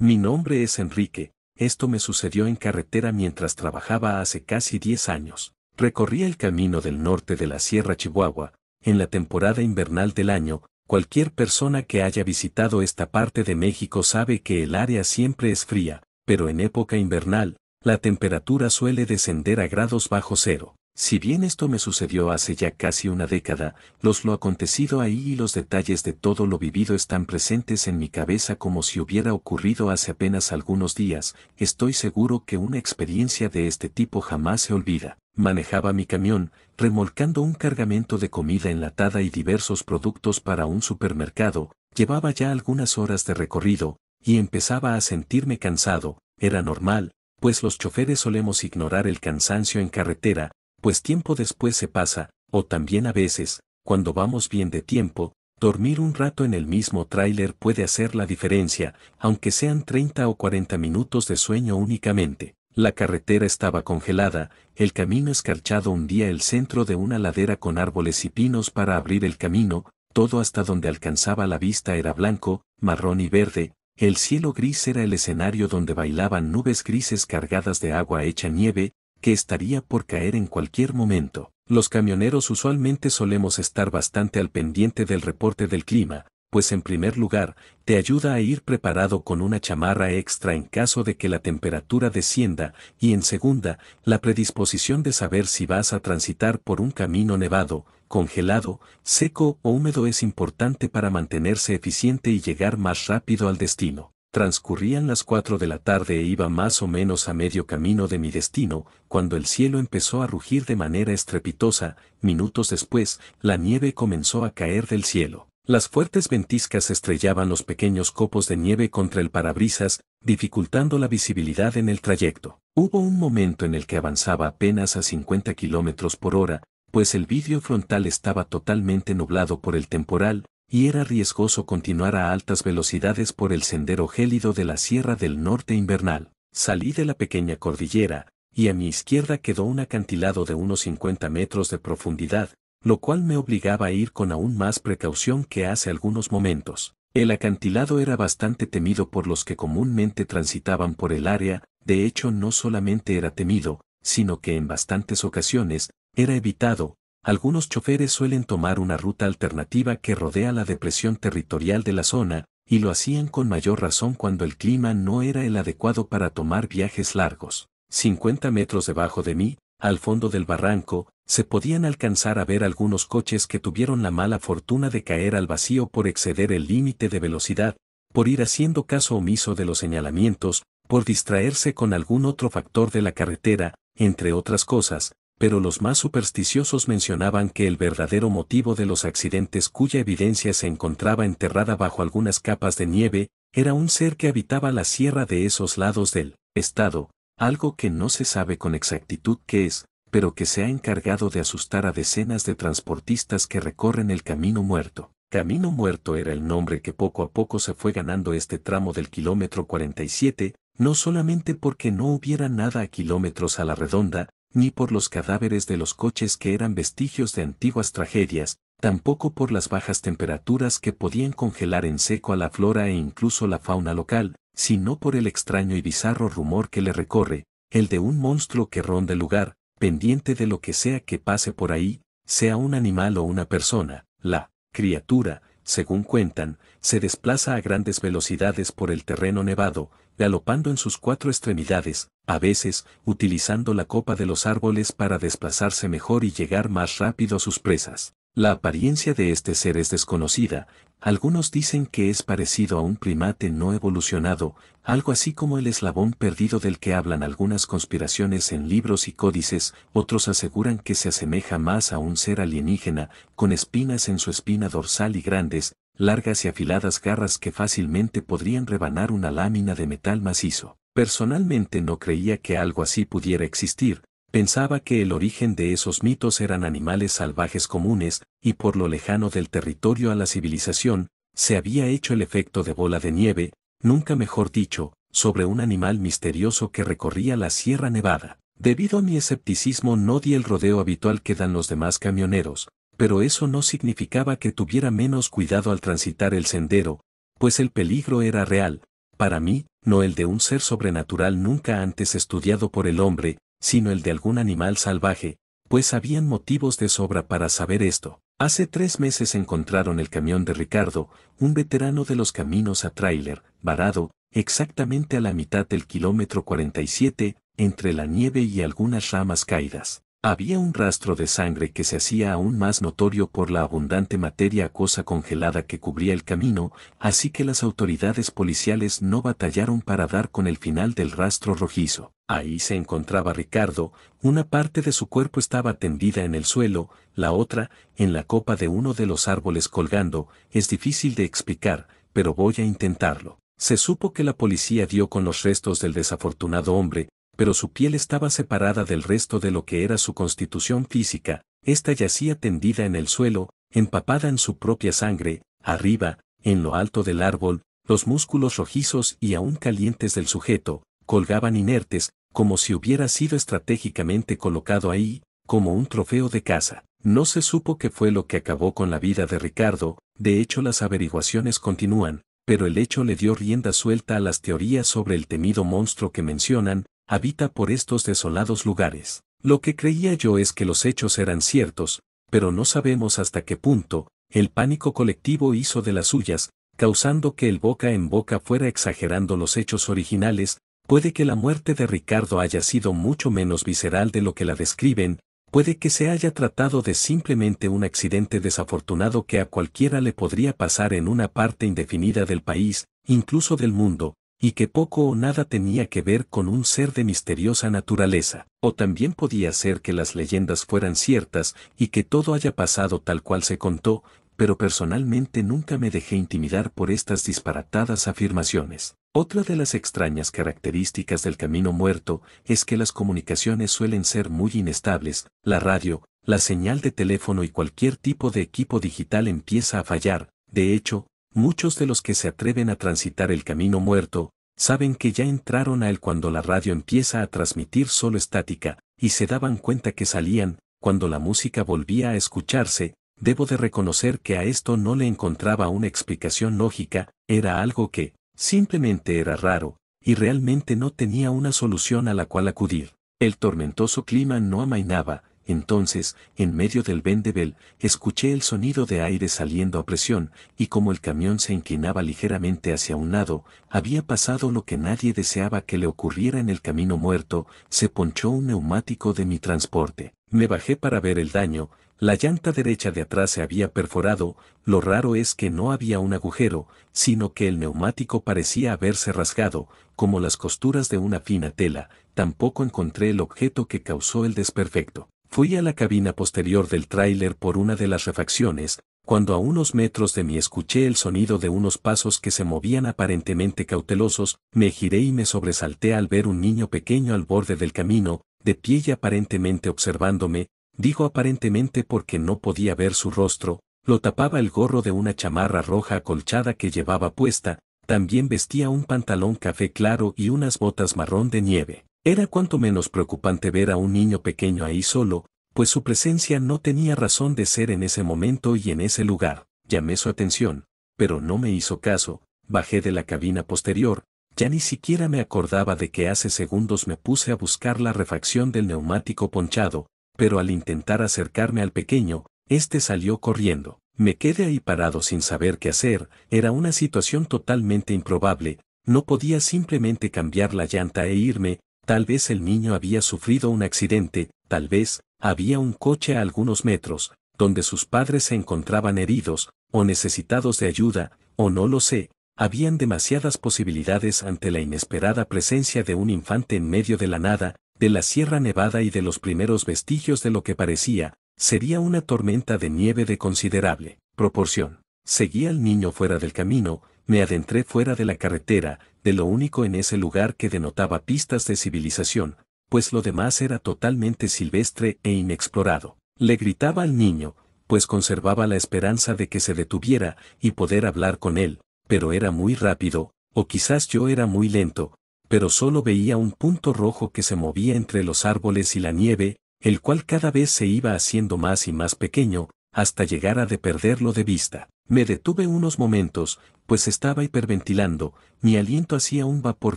Mi nombre es Enrique. Esto me sucedió en carretera mientras trabajaba hace casi 10 años. Recorría el camino del norte de la Sierra Chihuahua. En la temporada invernal del año, cualquier persona que haya visitado esta parte de México sabe que el área siempre es fría, pero en época invernal, la temperatura suele descender a grados bajo cero. Si bien esto me sucedió hace ya casi una década, lo acontecido ahí y los detalles de todo lo vivido están presentes en mi cabeza como si hubiera ocurrido hace apenas algunos días. Estoy seguro que una experiencia de este tipo jamás se olvida. Manejaba mi camión, remolcando un cargamento de comida enlatada y diversos productos para un supermercado. Llevaba ya algunas horas de recorrido, y empezaba a sentirme cansado. Era normal, pues los choferes solemos ignorar el cansancio en carretera, pues tiempo después se pasa, o también a veces, cuando vamos bien de tiempo, dormir un rato en el mismo tráiler puede hacer la diferencia, aunque sean 30 o 40 minutos de sueño únicamente. La carretera estaba congelada, el camino escarchado hundía el centro de una ladera con árboles y pinos para abrir el camino, todo hasta donde alcanzaba la vista era blanco, marrón y verde, el cielo gris era el escenario donde bailaban nubes grises cargadas de agua hecha nieve, que estaría por caer en cualquier momento. Los camioneros usualmente solemos estar bastante al pendiente del reporte del clima, pues en primer lugar, te ayuda a ir preparado con una chamarra extra en caso de que la temperatura descienda, y en segunda, la predisposición de saber si vas a transitar por un camino nevado, congelado, seco o húmedo es importante para mantenerse eficiente y llegar más rápido al destino. Transcurrían las 4 de la tarde e iba más o menos a medio camino de mi destino, cuando el cielo empezó a rugir de manera estrepitosa. Minutos después, la nieve comenzó a caer del cielo. Las fuertes ventiscas estrellaban los pequeños copos de nieve contra el parabrisas, dificultando la visibilidad en el trayecto. Hubo un momento en el que avanzaba apenas a 50 kilómetros por hora, pues el vidrio frontal estaba totalmente nublado por el temporal, y era riesgoso continuar a altas velocidades por el sendero gélido de la Sierra del Norte invernal. Salí de la pequeña cordillera, y a mi izquierda quedó un acantilado de unos 50 metros de profundidad, lo cual me obligaba a ir con aún más precaución que hace algunos momentos. El acantilado era bastante temido por los que comúnmente transitaban por el área, de hecho no solamente era temido, sino que en bastantes ocasiones, era evitado. Algunos choferes suelen tomar una ruta alternativa que rodea la depresión territorial de la zona, y lo hacían con mayor razón cuando el clima no era el adecuado para tomar viajes largos. 50 metros debajo de mí, al fondo del barranco, se podían alcanzar a ver algunos coches que tuvieron la mala fortuna de caer al vacío por exceder el límite de velocidad, por ir haciendo caso omiso de los señalamientos, por distraerse con algún otro factor de la carretera, entre otras cosas. Pero los más supersticiosos mencionaban que el verdadero motivo de los accidentes cuya evidencia se encontraba enterrada bajo algunas capas de nieve, era un ser que habitaba la sierra de esos lados del estado, algo que no se sabe con exactitud qué es, pero que se ha encargado de asustar a decenas de transportistas que recorren el Camino Muerto. Camino Muerto era el nombre que poco a poco se fue ganando este tramo del kilómetro 47, no solamente porque no hubiera nada a kilómetros a la redonda, ni por los cadáveres de los coches que eran vestigios de antiguas tragedias, tampoco por las bajas temperaturas que podían congelar en seco a la flora e incluso la fauna local, sino por el extraño y bizarro rumor que le recorre, el de un monstruo que ronda el lugar, pendiente de lo que sea que pase por ahí, sea un animal o una persona. La criatura, según cuentan, se desplaza a grandes velocidades por el terreno nevado, galopando en sus 4 extremidades, a veces, utilizando la copa de los árboles para desplazarse mejor y llegar más rápido a sus presas. La apariencia de este ser es desconocida. Algunos dicen que es parecido a un primate no evolucionado, algo así como el eslabón perdido del que hablan algunas conspiraciones en libros y códices. Otros aseguran que se asemeja más a un ser alienígena, con espinas en su espina dorsal y grandes, largas y afiladas garras que fácilmente podrían rebanar una lámina de metal macizo. Personalmente no creía que algo así pudiera existir. Pensaba que el origen de esos mitos eran animales salvajes comunes, y por lo lejano del territorio a la civilización, se había hecho el efecto de bola de nieve, nunca mejor dicho, sobre un animal misterioso que recorría la Sierra Nevada. Debido a mi escepticismo no di el rodeo habitual que dan los demás camioneros, pero eso no significaba que tuviera menos cuidado al transitar el sendero, pues el peligro era real. para mí, no el de un ser sobrenatural nunca antes estudiado por el hombre, sino el de algún animal salvaje, pues habían motivos de sobra para saber esto. Hace 3 meses encontraron el camión de Ricardo, un veterano de los caminos a tráiler, varado, exactamente a la mitad del kilómetro 47, entre la nieve y algunas ramas caídas. Había un rastro de sangre que se hacía aún más notorio por la abundante materia acuosa congelada que cubría el camino, así que las autoridades policiales no batallaron para dar con el final del rastro rojizo. Ahí se encontraba Ricardo, una parte de su cuerpo estaba tendida en el suelo, la otra, en la copa de uno de los árboles colgando. Es difícil de explicar, pero voy a intentarlo. Se supo que la policía dio con los restos del desafortunado hombre, pero su piel estaba separada del resto de lo que era su constitución física. Esta yacía tendida en el suelo, empapada en su propia sangre. Arriba, en lo alto del árbol, los músculos rojizos y aún calientes del sujeto, colgaban inertes, como si hubiera sido estratégicamente colocado ahí, como un trofeo de caza. No se supo qué fue lo que acabó con la vida de Ricardo. De hecho las averiguaciones continúan, pero el hecho le dio rienda suelta a las teorías sobre el temido monstruo que mencionan, habita por estos desolados lugares. Lo que creía yo es que los hechos eran ciertos, pero no sabemos hasta qué punto. El pánico colectivo hizo de las suyas, causando que el boca en boca fuera exagerando los hechos originales. Puede que la muerte de Ricardo haya sido mucho menos visceral de lo que la describen, puede que se haya tratado de simplemente un accidente desafortunado que a cualquiera le podría pasar en una parte indefinida del país, incluso del mundo, y que poco o nada tenía que ver con un ser de misteriosa naturaleza. O también podía ser que las leyendas fueran ciertas y que todo haya pasado tal cual se contó, pero personalmente nunca me dejé intimidar por estas disparatadas afirmaciones. Otra de las extrañas características del camino muerto es que las comunicaciones suelen ser muy inestables. La radio, la señal de teléfono y cualquier tipo de equipo digital empieza a fallar. De hecho, muchos de los que se atreven a transitar el camino muerto, saben que ya entraron a él cuando la radio empieza a transmitir solo estática, y se daban cuenta que salían, cuando la música volvía a escucharse. Debo de reconocer que a esto no le encontraba una explicación lógica, era algo que, simplemente era raro, y realmente no tenía una solución a la cual acudir. El tormentoso clima no amainaba. Entonces, en medio del vendebel, escuché el sonido de aire saliendo a presión, y como el camión se inclinaba ligeramente hacia un lado, había pasado lo que nadie deseaba que le ocurriera en el camino muerto. Se ponchó un neumático de mi transporte. Me bajé para ver el daño. La llanta derecha de atrás se había perforado. Lo raro es que no había un agujero, sino que el neumático parecía haberse rasgado, como las costuras de una fina tela. Tampoco encontré el objeto que causó el desperfecto. Fui a la cabina posterior del tráiler por una de las refacciones. Cuando a unos metros de mí escuché el sonido de unos pasos que se movían aparentemente cautelosos, me giré y me sobresalté al ver un niño pequeño al borde del camino, de pie y aparentemente observándome. Digo aparentemente porque no podía ver su rostro. Lo tapaba el gorro de una chamarra roja acolchada que llevaba puesta. También vestía un pantalón café claro y unas botas marrón de nieve. Era cuanto menos preocupante ver a un niño pequeño ahí solo, pues su presencia no tenía razón de ser en ese momento y en ese lugar. Llamé su atención, pero no me hizo caso. Bajé de la cabina posterior. Ya ni siquiera me acordaba de que hace segundos me puse a buscar la refacción del neumático ponchado, pero al intentar acercarme al pequeño, este salió corriendo. Me quedé ahí parado sin saber qué hacer. Era una situación totalmente improbable. No podía simplemente cambiar la llanta e irme. Tal vez el niño había sufrido un accidente, tal vez había un coche a algunos metros, donde sus padres se encontraban heridos, o necesitados de ayuda, o no lo sé. Habían demasiadas posibilidades ante la inesperada presencia de un infante en medio de la nada, de la Sierra Nevada y de los primeros vestigios de lo que parecía, sería una tormenta de nieve de considerable proporción. Seguí al niño fuera del camino, me adentré fuera de la carretera, de lo único en ese lugar que denotaba pistas de civilización, pues lo demás era totalmente silvestre e inexplorado. Le gritaba al niño, pues conservaba la esperanza de que se detuviera y poder hablar con él, pero era muy rápido, o quizás yo era muy lento, pero solo veía un punto rojo que se movía entre los árboles y la nieve, el cual cada vez se iba haciendo más y más pequeño, hasta llegar a de perderlo de vista. Me detuve unos momentos, pues estaba hiperventilando, mi aliento hacía un vapor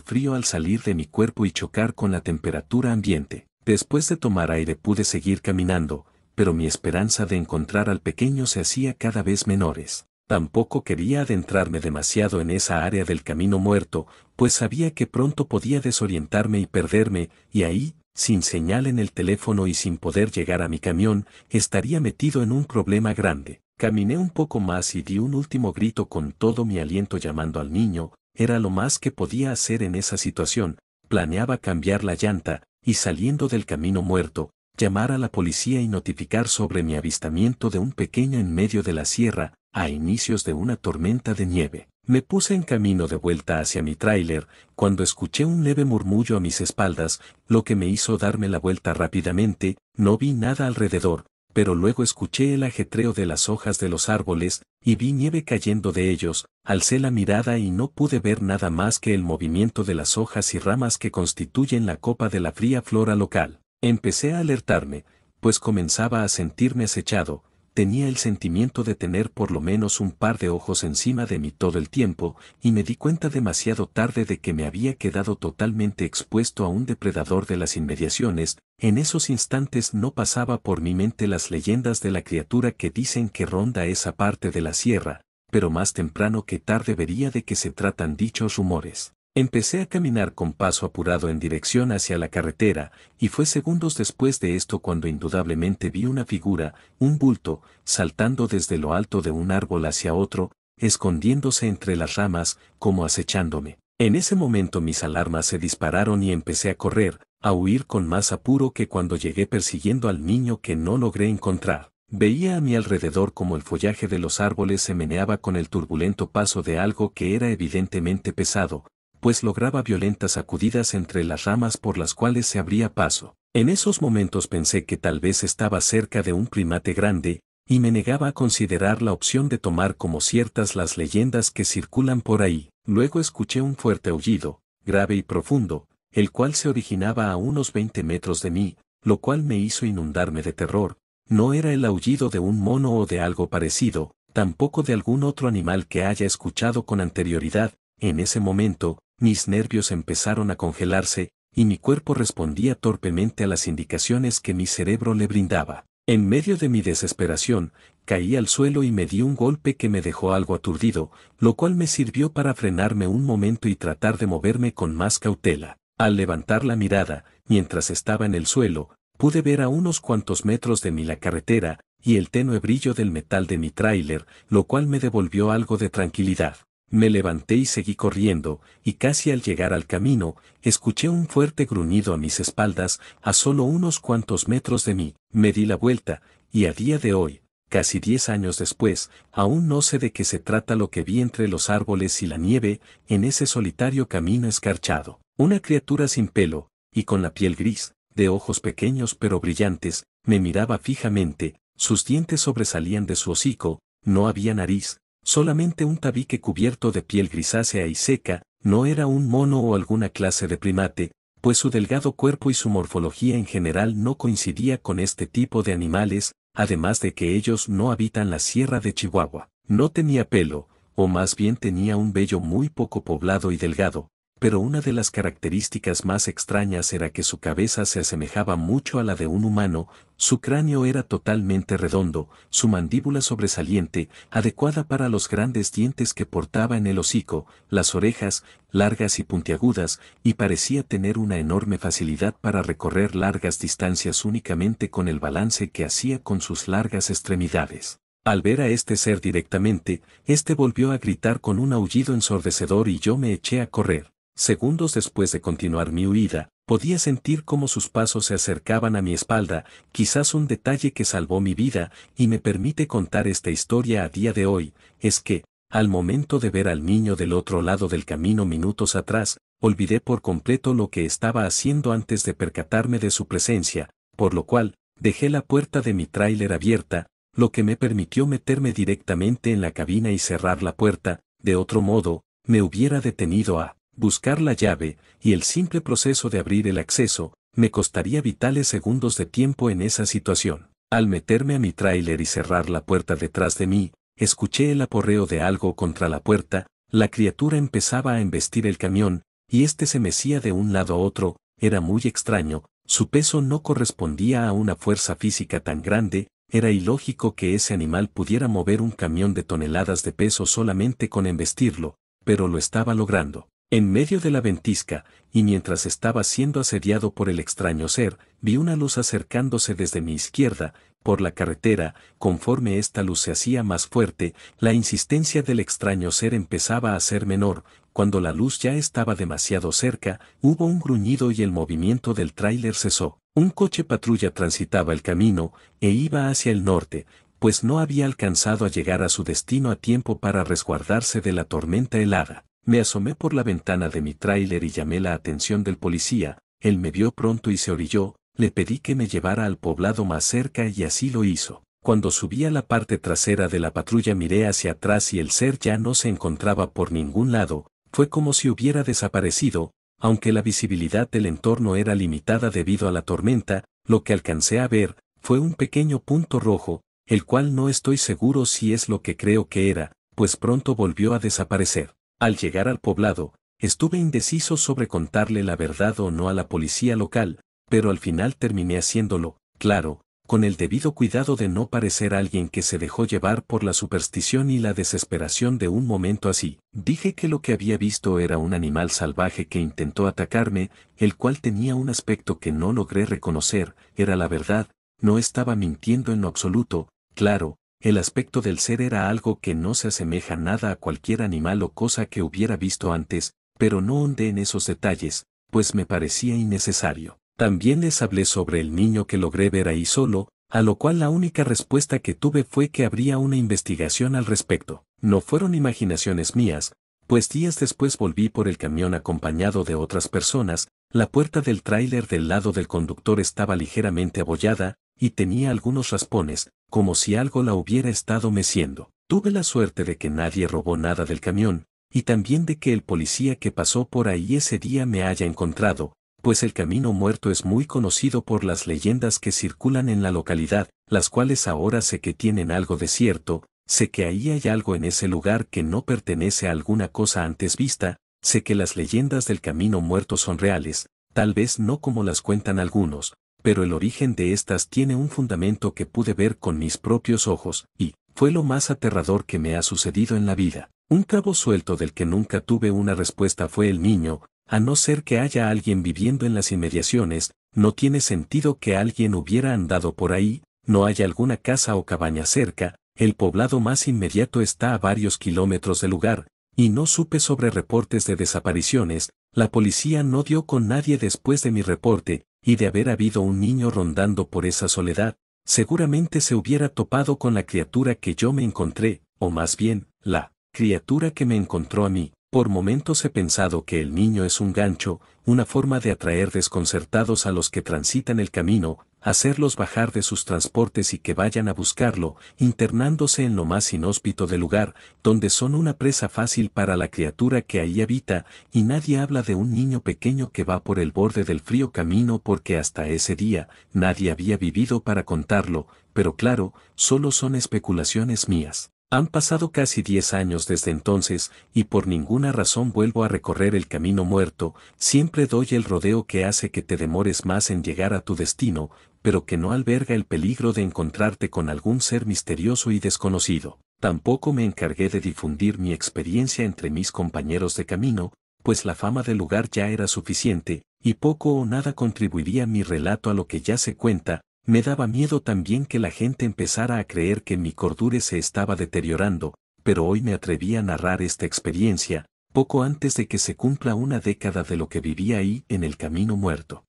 frío al salir de mi cuerpo y chocar con la temperatura ambiente. Después de tomar aire pude seguir caminando, pero mi esperanza de encontrar al pequeño se hacía cada vez menores. Tampoco quería adentrarme demasiado en esa área del camino muerto, pues sabía que pronto podía desorientarme y perderme, y ahí, sin señal en el teléfono y sin poder llegar a mi camión, estaría metido en un problema grande. Caminé un poco más y di un último grito con todo mi aliento llamando al niño, era lo más que podía hacer en esa situación. Planeaba cambiar la llanta, y saliendo del camino muerto, llamar a la policía y notificar sobre mi avistamiento de un pequeño en medio de la sierra, a inicios de una tormenta de nieve. Me puse en camino de vuelta hacia mi tráiler, cuando escuché un leve murmullo a mis espaldas, lo que me hizo darme la vuelta rápidamente. No vi nada alrededor, pero luego escuché el ajetreo de las hojas de los árboles, y vi nieve cayendo de ellos. Alcé la mirada y no pude ver nada más que el movimiento de las hojas y ramas que constituyen la copa de la fría flora local. Empecé a alertarme, pues comenzaba a sentirme acechado. Tenía el sentimiento de tener por lo menos un par de ojos encima de mí todo el tiempo, y me di cuenta demasiado tarde de que me había quedado totalmente expuesto a un depredador de las inmediaciones. En esos instantes no pasaba por mi mente las leyendas de la criatura que dicen que ronda esa parte de la sierra, pero más temprano que tarde vería de qué se tratan dichos rumores. Empecé a caminar con paso apurado en dirección hacia la carretera, y fue segundos después de esto cuando indudablemente vi una figura, un bulto, saltando desde lo alto de un árbol hacia otro, escondiéndose entre las ramas, como acechándome. En ese momento mis alarmas se dispararon y empecé a correr, a huir con más apuro que cuando llegué persiguiendo al niño que no logré encontrar. Veía a mi alrededor como el follaje de los árboles se meneaba con el turbulento paso de algo que era evidentemente pesado, pues lograba violentas sacudidas entre las ramas por las cuales se abría paso. En esos momentos pensé que tal vez estaba cerca de un primate grande, y me negaba a considerar la opción de tomar como ciertas las leyendas que circulan por ahí. Luego escuché un fuerte aullido, grave y profundo, el cual se originaba a unos 20 metros de mí, lo cual me hizo inundarme de terror. No era el aullido de un mono o de algo parecido, tampoco de algún otro animal que haya escuchado con anterioridad. En ese momento, mis nervios empezaron a congelarse, y mi cuerpo respondía torpemente a las indicaciones que mi cerebro le brindaba. En medio de mi desesperación, caí al suelo y me di un golpe que me dejó algo aturdido, lo cual me sirvió para frenarme un momento y tratar de moverme con más cautela. Al levantar la mirada, mientras estaba en el suelo, pude ver a unos cuantos metros de mí la carretera, y el tenue brillo del metal de mi tráiler, lo cual me devolvió algo de tranquilidad. Me levanté y seguí corriendo, y casi al llegar al camino, escuché un fuerte gruñido a mis espaldas, a solo unos cuantos metros de mí. Me di la vuelta, y a día de hoy, casi 10 años después, aún no sé de qué se trata lo que vi entre los árboles y la nieve, en ese solitario camino escarchado. Una criatura sin pelo, y con la piel gris, de ojos pequeños pero brillantes, me miraba fijamente, sus dientes sobresalían de su hocico, no había nariz. Solamente un tabique cubierto de piel grisácea y seca. No era un mono o alguna clase de primate, pues su delgado cuerpo y su morfología en general no coincidía con este tipo de animales, además de que ellos no habitan la sierra de Chihuahua. No tenía pelo, o más bien tenía un vello muy poco poblado y delgado, pero una de las características más extrañas era que su cabeza se asemejaba mucho a la de un humano. Su cráneo era totalmente redondo, su mandíbula sobresaliente, adecuada para los grandes dientes que portaba en el hocico, las orejas, largas y puntiagudas, y parecía tener una enorme facilidad para recorrer largas distancias únicamente con el balance que hacía con sus largas extremidades. Al ver a este ser directamente, este volvió a gritar con un aullido ensordecedor y yo me eché a correr. Segundos después de continuar mi huida, podía sentir cómo sus pasos se acercaban a mi espalda, quizás un detalle que salvó mi vida, y me permite contar esta historia a día de hoy, es que, al momento de ver al niño del otro lado del camino minutos atrás, olvidé por completo lo que estaba haciendo antes de percatarme de su presencia, por lo cual, dejé la puerta de mi tráiler abierta, lo que me permitió meterme directamente en la cabina y cerrar la puerta. De otro modo, me hubiera detenido a buscar la llave, y el simple proceso de abrir el acceso, me costaría vitales segundos de tiempo en esa situación. Al meterme a mi tráiler y cerrar la puerta detrás de mí, escuché el aporreo de algo contra la puerta, la criatura empezaba a embestir el camión, y este se mecía de un lado a otro, era muy extraño, su peso no correspondía a una fuerza física tan grande, era ilógico que ese animal pudiera mover un camión de toneladas de peso solamente con embestirlo, pero lo estaba logrando. En medio de la ventisca, y mientras estaba siendo asediado por el extraño ser, vi una luz acercándose desde mi izquierda, por la carretera. Conforme esta luz se hacía más fuerte, la insistencia del extraño ser empezaba a ser menor. Cuando la luz ya estaba demasiado cerca, hubo un gruñido y el movimiento del tráiler cesó. Un coche patrulla transitaba el camino, e iba hacia el norte, pues no había alcanzado a llegar a su destino a tiempo para resguardarse de la tormenta helada. Me asomé por la ventana de mi tráiler y llamé la atención del policía. Él me vio pronto y se orilló. Le pedí que me llevara al poblado más cerca y así lo hizo. Cuando subí a la parte trasera de la patrulla miré hacia atrás y el ser ya no se encontraba por ningún lado. Fue como si hubiera desaparecido, aunque la visibilidad del entorno era limitada debido a la tormenta. Lo que alcancé a ver fue un pequeño punto rojo, el cual no estoy seguro si es lo que creo que era, pues pronto volvió a desaparecer. Al llegar al poblado, estuve indeciso sobre contarle la verdad o no a la policía local, pero al final terminé haciéndolo, claro, con el debido cuidado de no parecer alguien que se dejó llevar por la superstición y la desesperación de un momento así. Dije que lo que había visto era un animal salvaje que intentó atacarme, el cual tenía un aspecto que no logré reconocer. Era la verdad, no estaba mintiendo en lo absoluto, claro. El aspecto del ser era algo que no se asemeja nada a cualquier animal o cosa que hubiera visto antes, pero no ahondé en esos detalles, pues me parecía innecesario. También les hablé sobre el niño que logré ver ahí solo, a lo cual la única respuesta que tuve fue que habría una investigación al respecto. No fueron imaginaciones mías, pues días después volví por el camión acompañado de otras personas. La puerta del tráiler del lado del conductor estaba ligeramente abollada, y tenía algunos raspones, como si algo la hubiera estado meciendo. Tuve la suerte de que nadie robó nada del camión, y también de que el policía que pasó por ahí ese día me haya encontrado, pues el Camino Muerto es muy conocido por las leyendas que circulan en la localidad, las cuales ahora sé que tienen algo de cierto. Sé que ahí hay algo en ese lugar que no pertenece a alguna cosa antes vista. Sé que las leyendas del Camino Muerto son reales, tal vez no como las cuentan algunos, pero el origen de estas tiene un fundamento que pude ver con mis propios ojos, y fue lo más aterrador que me ha sucedido en la vida. Un cabo suelto del que nunca tuve una respuesta fue el niño. A no ser que haya alguien viviendo en las inmediaciones, no tiene sentido que alguien hubiera andado por ahí. No hay alguna casa o cabaña cerca. El poblado más inmediato está a varios kilómetros del lugar, y no supe sobre reportes de desapariciones. La policía no dio con nadie después de mi reporte, y de haber habido un niño rondando por esa soledad, seguramente se hubiera topado con la criatura que yo me encontré, o más bien, la criatura que me encontró a mí. Por momentos he pensado que el niño es un gancho, una forma de atraer desconcertados a los que transitan el camino, hacerlos bajar de sus transportes y que vayan a buscarlo, internándose en lo más inhóspito del lugar, donde son una presa fácil para la criatura que ahí habita. Y nadie habla de un niño pequeño que va por el borde del frío camino porque hasta ese día nadie había vivido para contarlo, pero claro, solo son especulaciones mías. Han pasado casi 10 años desde entonces, y por ninguna razón vuelvo a recorrer el Camino Muerto. Siempre doy el rodeo que hace que te demores más en llegar a tu destino, pero que no alberga el peligro de encontrarte con algún ser misterioso y desconocido. Tampoco me encargué de difundir mi experiencia entre mis compañeros de camino, pues la fama del lugar ya era suficiente, y poco o nada contribuiría mi relato a lo que ya se cuenta. Me daba miedo también que la gente empezara a creer que mi cordura se estaba deteriorando, pero hoy me atreví a narrar esta experiencia, poco antes de que se cumpla una década de lo que viví ahí en el Camino Muerto.